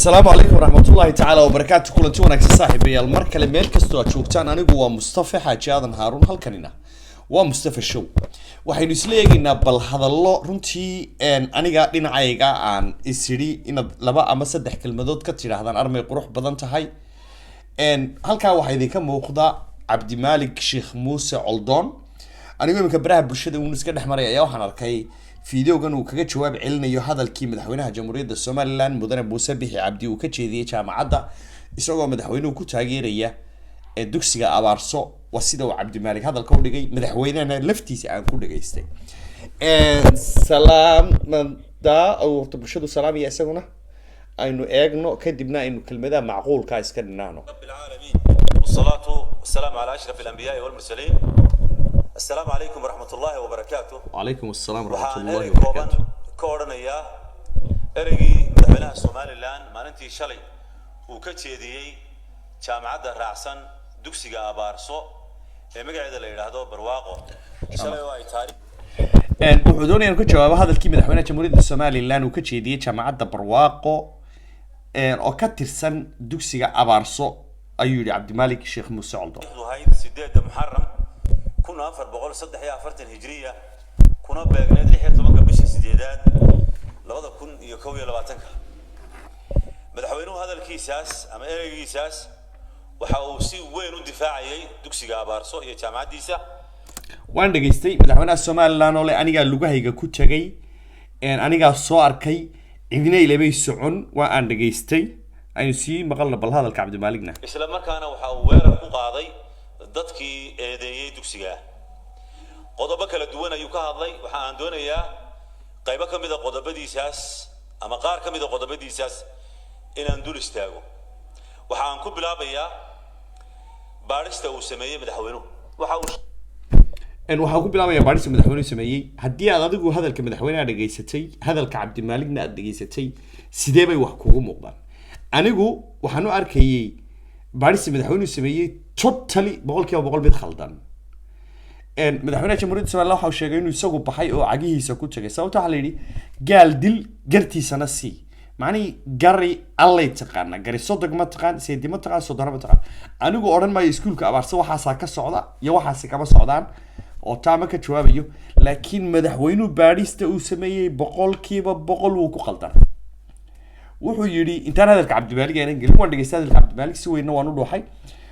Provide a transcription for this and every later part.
السلام عليكم ورحمة الله تعالى وبركاته كلنتي wanaagsan saaxiibayaal mar kale meel kasto aad joogtaan anigu waa Mustafa Xaaji Aadan Haarun halkanina waa Mustafa Show waxaynu isla eegaynaa bal hadallo runtii aniga dhinacayga aan isiri inaad laba ama saddex kelmadood ka tiraahdaan armay qurux badan tahay halka waxa idin ka muuqda Cabdi Maalik Sheekh Muuse Coldoon anigu imika baraha bulshada uu iska dhaxmaray ayaa waxaan arkay fiidiyogan uu kaga jawaab celinayo hadalkii madaxweynaha jamhuuriyadda Soomaaliland mudane Muuse Bixi Cabdi uu ka jeediyay jaamacadda isagoo madaxweynuhu ku taageeraya dugsiga Abaarso waa sida uu Cabdi Maalik hadalka u dhigay madaxweynaha laftiisa aan ku dhageystay salaam da oo bulshadu salaamiya isaguna aynu eegno kadibna aynu kelmadaha macquulka iska dhinaano والصلاة والسلام على أشرف الأنبياء والمرسلين. السلام عليكم ورحمة الله وبركاته. وعليكم السلام ورحمة الله وبركاته. كورنا يا أرجي مدحنا الصومالي الآن ما ننتي شلي وكتشيدي جامعة الرعسن دكسيجا أبارسو مقعد اللي هذا برواقه شلي واي تاريخ. وحدوني أنا كنت جواب هذا الكلمة مدحنا جمهورية الصومالي الآن وكتشيدي جامعة برواقه أو كترسن دكسيجا أبارسو أيوري عبد الملك الشيخ موسى علدون. هاي سديد محرم كنا أفر بقول صدق يا أفرت الهجرية كنا بجناد ريحة ما قبش سديدات لوضع كن يكوي لبعتك مدحوينه هذا الكيساس أما إيه الكيساس وحاوسي وين الدفاعي دكسي جابارسو هي جامعة ديسا وأنا جيستي مدحونا السومال لا نقول أنا قال لجوه هيجا كوتشا جاي أنا قال صار كي إذن إلى بيس سعون وأنا جيستي أي شيء مقلب هذا الكعب مالكنا. إسلام كان وحاول قاضي ضدك إيدي دكسيا. قضبك لدونا يكهضي وحان دونا يا قيبك مذا قضب ديساس أما قارك مذا قضب ديساس إن أندول استاجو. وحان كبلا بيا بارستا وسمية مدحونه وحاوش. إن وحاو كبلا بيا بارستا مدحونه سمية هدي أغادقو هذا الكمدحونه على جيستي هذا الكعب مالكنا على جيستي سيدابي وحكوه مقبل. anigu waxaan u arkayay baarisi madaxweynuhu sameeyay totally boqolkiiba boqol mid khaldan madaxweynaha jamhuuriyadda Soomaaliya waxa uu sheegay inuu isagu baxay oo cagihiisa ku tagay sababta waxa la yiri gaal dil gartiisana si macni gari allay taqaana gari sodog ma taqaan seedi ma taqaan sodona ma taqaan anigu oran maayo iskuulka Abaarso waxaas ka socda iyo waxaas kama socdaan oo taama ka jawaabayo laakiin madaxweynuhu baarista uu sameeyay boqolkiiba boqol uu ku khaldan wuxuu yiri intaan hadalka Cabdi Maalik aan galin waan dhageystay hadalka Cabdi Maalik si weyn waan u dhuuxay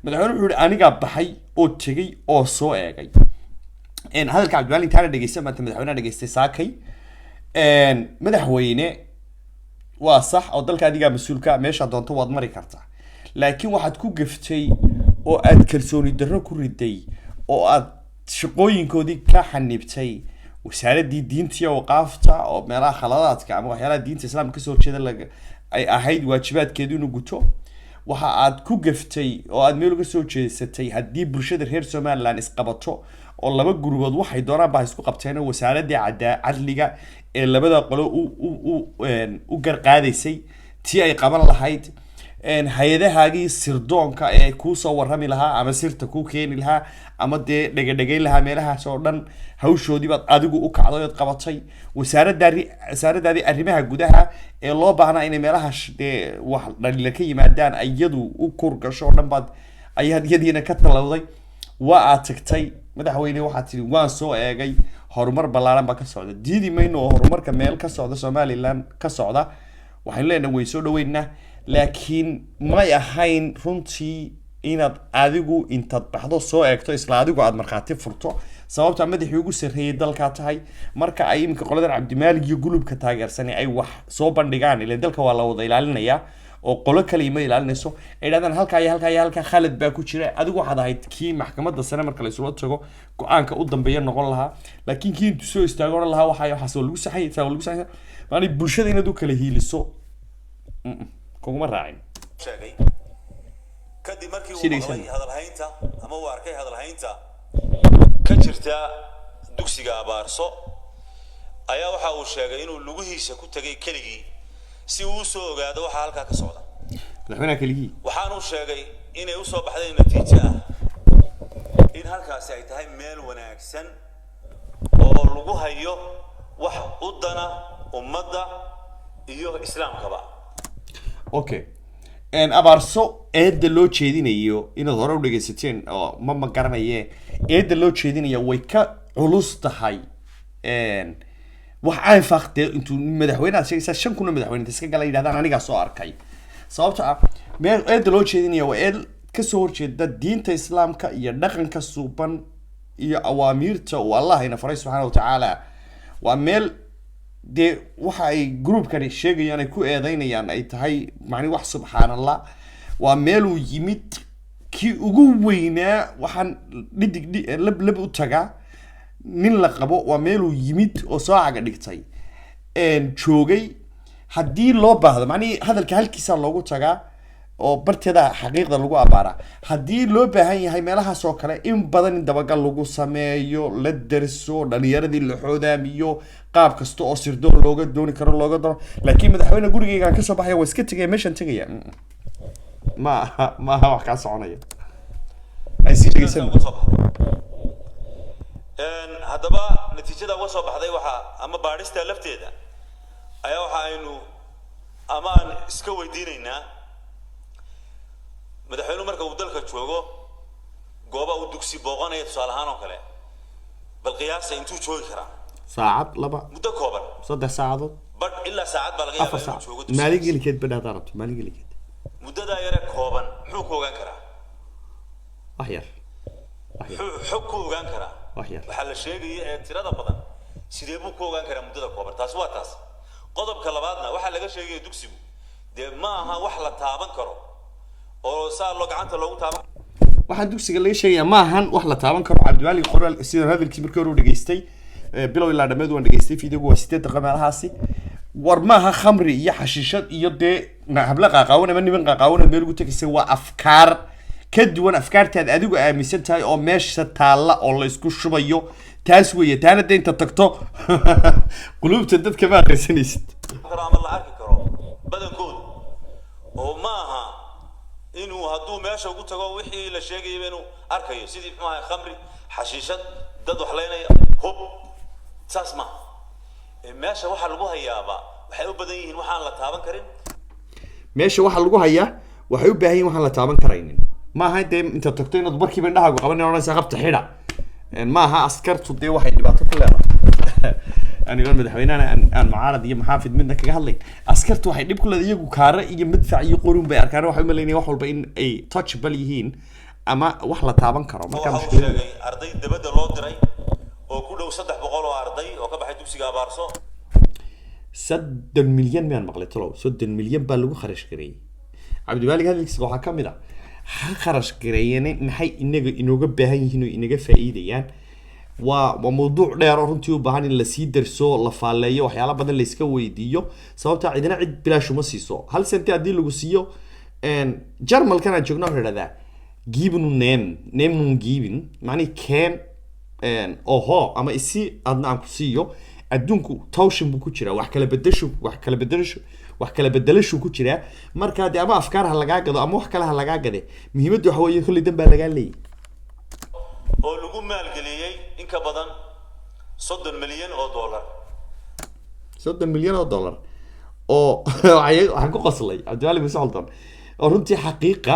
madaxweynuhu wuxuu yiri aniga baxay oo tagay oo soo eegay hadalka Cabdi Maalik intaan dhageystay madaxweynaha dhageystay saakay madaxweyne waa sax oo dalka adiga mas'uulka meesha doonto waad mari kartaa laakiin waxaad ku gaftay oo aad kalsooni darro ku riday oo aad shaqooyinkoodii ka xanibtay wasaaradii diinta iyo waqaafta oo meelaha khaladaadka ama waxyaalaha diinta islaamka soo horjeeda laga ay ahayd waajibaadkeedu inuu guto waxa aad ku gaftay oo aad meel uga soo jeesatay hadii bulshada reer Soomaaliland isqabato oo laba gurubood waxay doonaan baa isku qabteen wasaaradii cadliga ee labada qolo u garqaadaysay tii ay qaban lahayd hay'adahaagii sirdoonka ee ku soo warrami lahaa ama sirta ku keeni lahaa ama dhagay lahaa meelahaas oo dhan hawshoodii baad adigu u kacday oo qabatay wasaaradaadii arrimaha gudaha ee loo baahnaa inay meelaha wax dhalila ka yimaadaan iyadu u kurgasho dhan baad ayaad iyadiina ka talawday waa aad tagtay madaxweyne waxaad tiri waan soo eegay horumar ballaaran ba ka socda diidi mayno horumarka meel ka socda Soomaaliland ka socda waxaan leenahay way soo dhaweynaa laakiin ma ahayn runtii inaad adigu intaad baxdo soo eegto isla adigu aad marxaati furto sababta madaxii ugu sareeyay dalka tahay marka ay imka qoladan Cabdi Maalik iyo gulubka taageersanay ay wax soo bandhigaan ilaa dalka waa la wada ilaalinaya oo qolo kale ima ilaalinayso ay dhadaan halka Khalid baa ku jira adigu waxaad ahayd kii maxkamadda sare marka la soo tago go'aanka u dambeeya noqon lahaa laakiin kii intuu soo istaago lahaa waxa soo lagu saxay maani bulshada inaad u kala hiiliso كوما راعين. شاقي. كدي مركي ومغلي هذا الهينتا أما هو أركي هذا الهينتا كجرتا دكسيجا أبارسو أيا وحا وشاقي إنه لوجيه سكوت تجي كلجي سيوسو قاعد وحا هالكا كصودا. لحنا كلجي. وحانو شاقي إنه يوصل بحدين النتيجة إن هالكا ساعتها ميل وناكسن ولوجوها يو وح قدنا ومدة يو إسلام كبا okay abaarso eedda loo jeedinayo inaad hore u dhegaysateen oo ma garanaye eedda loo jeedinaya way ka culus tahay wax aan faaqtay intuu madaxweynaha sheegaysa 5 kun madaxweynaha iska gala yiraahdaan aniga soo arkay sababta ah meel eedda loo jeedinaya waa eed ka soo horjeeda diinta islaamka iyo dhaqanka suuban iyo awaamirta oo Allah ina faray subhanahu wa ta'ala waa meel de waxa ay groupkani sheegayaan ay ku eedeynayaan ay tahay macni wax subhanallah waa meel uu yimid ki ugu weynaa waxaan dhidig lab u taga nin la qabo waa meel uu yimid oo soo caga dhigtay joogay hadii loo baahdo macni hadalka halkiisa loogu tagaa oo barteeda xaqiiqda lagu abaara hadii loo baahan yahay meelaha soo kale in badan in dabagal lagu sameeyo la darso dhalinyaradii la xoodaamiyo qaab kasta oo sirdo looga dooni karo looga daro laakiin madaxweyne gurigeyga ka soo baxay waa iska tagay meeshan tagaya ma wax ka soconaya ay si dhigaysan haddaba natiijada uga soo baxday waxa ama baadhista lafteeda ayaa waxa aynu ama aan iska weydiinaynaa madaxweynuhu marka uu dalka joogo gooba uu dugsi booqanayo tusaale ahaan oo kale bal qiyaasa intuu joogi karaa saacad laba muddo kooban 3 saacadood bad ilaa saacad baa laga yaabaa inuu joogo dugsi maaligilkeed badhaad arabto maaligilkeed muddada yare kooban muxuu ku ogaan karaa waxyar xog ku ogaan karaa waxyar waxa la sheegay ee tirada badan sidee buu ku ogaan karaa muddada kooban taas waa taas qodobka labaadna waxa laga sheegay dugsigu de ma aha wax la taaban karo oo saa loo gacanta loogu taaban waxaan dugsiga laga sheegaya ma ahan wax la taaban karo Cabdiwali qoraal sida hadalkii markii hore u dhageystay bilow ilaa dhameed waan dhageystay fiidiyoga waa 8 daqiiqo meelahaasi war ma aha khamri iyo xashiishad iyo de habla qaaqawan ama niman qaaqawan meel ugu tagaysay waa afkaar ka duwan afkaartaad adigu aaminsan tahay oo meesha taala oo la isku shubayo taas weeye taana deynta tagto qulubta dadka ma aqrisanaysid ama la arki karo badankood oo ma aha inuu hadduu meesha ugu tago wixii la sheegay inuu arkayo sidii maxaa khamri xashiishad dad wax leynaya hub saasma meesha waxa lagu hayaaba waxay u badan yihiin waxaan la taaban karin meesha waxa lagu hayaa waxay u baahan yihiin waxaan la taaban karaynin ma aha de inta tagto inaad barkiiba indhahaagu qabanay oo sa qabta xidha ma aha askartu de waxay dhibaato ku leedahay aniga madaxweynaha aan mucaarad iyo maxaafid midna kaga hadlay askartu waxay dhib ku leedahay iyagu kaara iyo madfac iyo qorun bay arkaan waxa ma leeyahay wax walba in ay touchable yihiin ama wax la taaban karo marka mushkilad arday dabada loo diray oo ku dhow 300 oo arday oo ka baxay dugsiga abaarso 3 milyan miyaan maqlay talo 3 milyan baa lagu kharash gareeyay Cabdiwali hadalkiisa waxa kamid ah kharash gareeyeen maxay inaga inooga baahan yihiin oo inaga faa'iidayaan waa mowduuc dheer oo runtii u baahan in la sii darso la faaleeyo waxyaalo badan la iska weydiiyo sababta cidina cid bilaash uma siiso hal senti hadii lagu siiyo Jarmalkana joogno raada given name given macni keen oho ama isi adna aan ku siiyo adduunku tawshin buu ku jira wax kala bedelasho ku jira marka de ama afkaar ha laga gado ama wax kale ha laga gade muhiimadu waxa weeye kulli dan baa laga leeyay oo lagu maalgeliyay in ka badan 30 milyan oo dollar 30 milyan oo dollar oo waxa ku qoslay Cabdiwali Musaaldon oo runtii xaqiiqa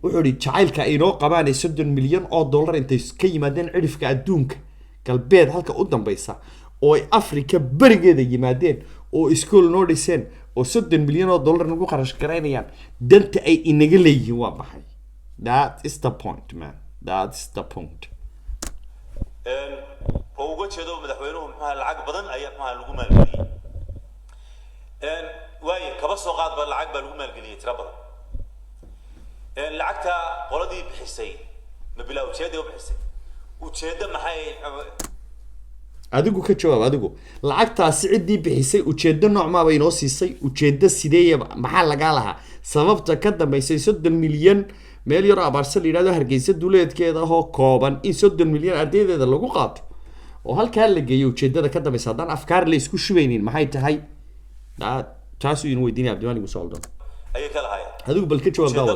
wuxuu yiri jacaylka ay noo qabaan 30 milyan oo dollar intay ka yimaadeen cirifka adduunka galbeed halka u dambaysa oo Afrika barigeeda yimaadeen oo iskool noo dhiseen oo 30 milyan oo dollar nagu qarash gareynayaan danta ay inaga leeyihiin waa maxay that is the point man that's the point oo uga jeedo madaxweynuhu maxaa lacag badan ayaa maxaa lagu maalgeliyay waaye kaba soo qaad baa lacag baa lagu maalgeliyay tira badan lacagta qoladii bixisay ma bilaa ujeedo bixisay ujeedo maxay adigu ka jawaab adigu lacagtaasi cidii bixisay ujeedo nooc ma bay noo siisay ujeedo sidee maxaa laga lahaa sababta ka dambeysay 30 milyan meel yar abaarsan yiraahdo Hargeysa duleedkeeda oo kooban in 30 milyan ardaydeeda lagu qaato oo halka la geeyo ujeedada ka dambaysa haddaan afkaar la isku shubeynin maxay tahay taas uu inuu weydiinay Cabdiwali Musaaldon ayay kala hayaan adigu bal ka jawaab daawo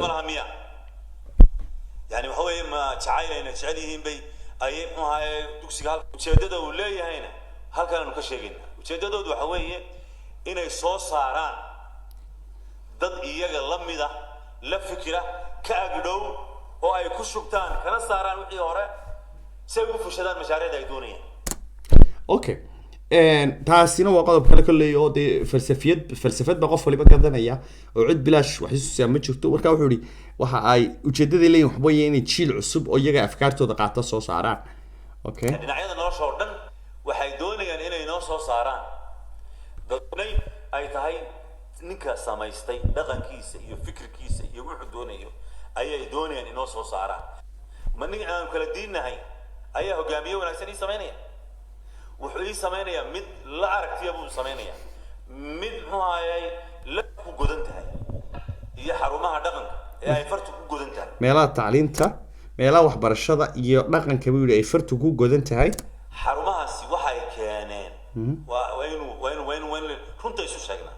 yani waxa weeye ma jacaylayna jecelihiin bay ayay maxay dugsiga ujeedada uu leeyahayna halkan aanu ka sheegayna ujeedadoodu waxa weeye inay soo saaraan dad iyaga la mida la fikira ka agdhow oo ay ku shubtaan kana saaraan wixii hore si ay ugu fushadaan mashaariicda ay doonayaan. Okay. taasina waa qodob kale kolley oo dee falsafad ba qof waliba gadanaya oo cid bilaash wax isu ma jirto. marka wuxuu yiri waxa ay ujeedada leeyihiin waxba inay jiil cusub oo iyaga afkaartooda qaata soo saaraan. Okay. dhinacyada nolosha oo dhan waxay doonayaan inay noo soo saaraan dadnay ay tahay ninka samaystay dhaqankiisa iyo fikirkiisa iyo wuxuu doonayo ayay doonayaan inoo soo saaraan. ma nin aan kala diinahay ayaa hogaamiye wanaagsan ii sameynaya wuxuu ii sameynaya mid la aragtiya buu sameynaya mid muxuu ahaayay la ku godan tahay iyo xarumaha dhaqanka ee ay fartu ku godan tahay meelaha tacliinta meelaha waxbarashada iyo dhaqanka buu yiri ay fartu ku godan tahay xarumahaasi waxay keeneen waa inuu runta isu sheegnaa.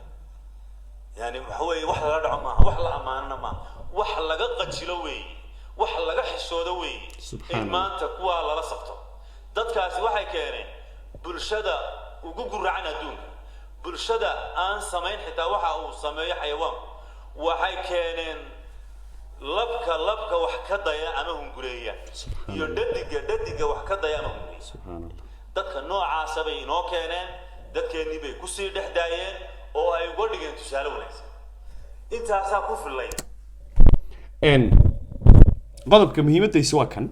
yani waxa weeye wax la dhaco maaha wax la amaanana maaha wax laga qajilo weeye wax laga xishoodo weeye in maanta kuwa lala sabto. dadkaasi waxay keeneen bulshada ugu guracan adduunka bulshada aan samayn xitaa waxa uu sameeyo xayawaanku waxay keeneen labka wax ka daya ama hungureeya iyo dhadiga wax ka daya ama hungureeya. subhanallah dadka noocaas bay inoo keeneen dadkeenii bay ku sii dhex daayeen oo ay uga dhigeen tusaale wanaagsan. intaasaa ku filay qodobka muhiimadiisa waa kan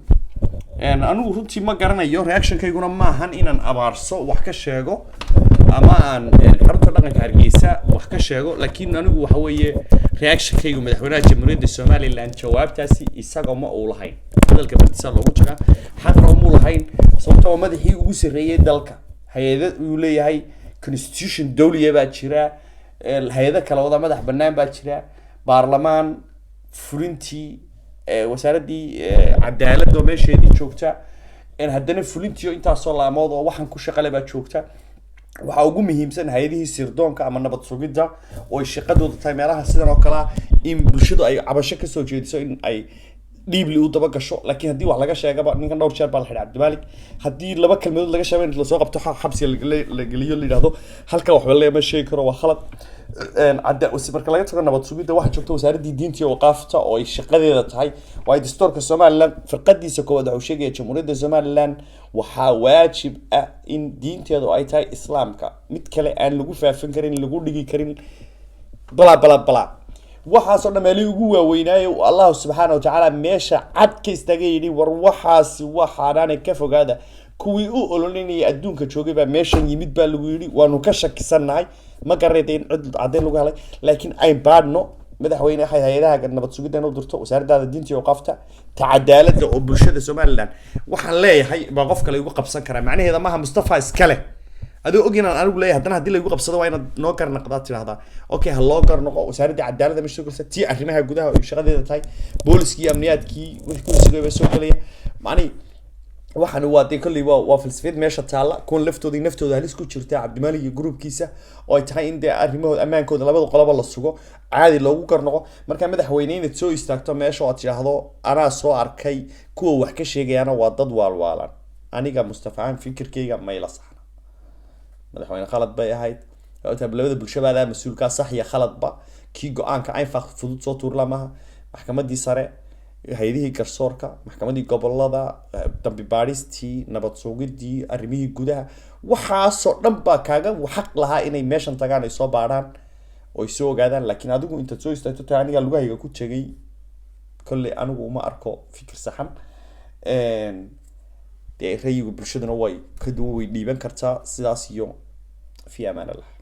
anigu runtii ma garanayo reactionkayguna maahan inaan abaarso wax ka sheego ama aan xarunta dhaqanka Hargeysa wax ka sheego laakiin anigu waxa weeye reactionkaygu madaxweynaha Jamhuuriyadda Somaliland jawaabtaasi isaga ma uu lahayn hadalka bartiisa loogu jaga xaqna ma lahayn sababtoo madaxii ugu sareeyay dalka hay'ad uu leeyahay constitution dawliya baa jira hay'ado kala wada madax banaan baa jira baarlamaan fulintii wasaaradii cadaaladda meesheedii joogta in haddana fulintiyo intaas soo laamood oo waxaan ku shaqale baa joogta. waxa ugu muhiimsan hay'adihii sirdoonka ama nabad sugidda oo shaqadooda tahay meelaha sidan oo kala in bulshadu ay cabasho ka soo jeediso in ay dhiibli u daba gasho. laakiin haddii wax laga sheegaba ninkan dhowr jeer baa la xidhay Cabdimaalik haddii laba kalmadood laga sheegay in la soo qabto xabsi la geliyo la yiraahdo halka waxba lama sheegi karo waa khalad. marka laga tago nabad sugidda waxa joogta wasaaradii diinta iyo waqaafta oo ay shaqadeeda tahay waa dastuurka Soomaaliland firqadiisa koowaad wuxuu sheegay Jamhuuriyadda Somaliland waxaa waajib ah in diinteedu ay tahay islaamka mid kale aan lagu faafin karin lagu dhigi karin bala waxaasoo dhameelay ugu waaweynaayo Allah subhanahu wa ta'ala meesha cad ka istaagay yiri war waxaasi waxaana ka fogaada kuwii u ololinay adduunka joogay baa meeshan yimid baa lagu yiri waanu ka shakisanahay ma gareedeen cid cadeen lagu helay laakiin ay baadno madaxweyne hay'adaha nabad sugidda inuu dirto wasaaradda diinta iyo waqaafta cadaaladda oo bulshada Somaliland waxaan leeyahay ba qof kale ugu qabsan kara macnaheedu maaha Mustafa iskale adoo ogina anigu leeyahay haddana hadii lagu qabsado waa inaad noo garnaqdaa tiraahdaa okay ha loo garnaqo wasaaradda cadaaladda meesha ku tii arrimaha gudaha oo shaqadeeda tahay booliskii amniyaadkii wixii ku sidoo soo galaya macni waxaan waday kulli waa falsafad meesha taala kun naftooda halis ku jirta Cabdimaalik iyo groupkiisa oo ay tahay in arrimahooda amaankooda labada qoloba la sugo caadi loogu garnaqo. marka madaxweynaha soo istaagto meesha oo tiraahdo anaa soo arkay kuwa wax ka sheegayana waa dad waalwaalan aniga Mustafa aan fikirkayga ma ila saxna madaxweyne khalad bay ahayd labada bulshada mas'uulka sax iyo khaladba kii go'aanka ay fudud soo tuur lamaha maxkamadii sare hay'adihii garsoorka maxkamadii gobolada dambi baadhistii nabad sugidii arrimihii gudaha waxaasoo dhan baa kaaga xaq lahaa inay meeshan tagaan ay soo baadhaan oo ay soo ogaadaan laakiin adigu inta soo istaagto taa aniga lugahayga ku tagay kulli anigu uma arko fikir saxan ra'yiga bulshaduna way ka duwan way dhiiban kartaa sidaas iyo fi amaan Allah.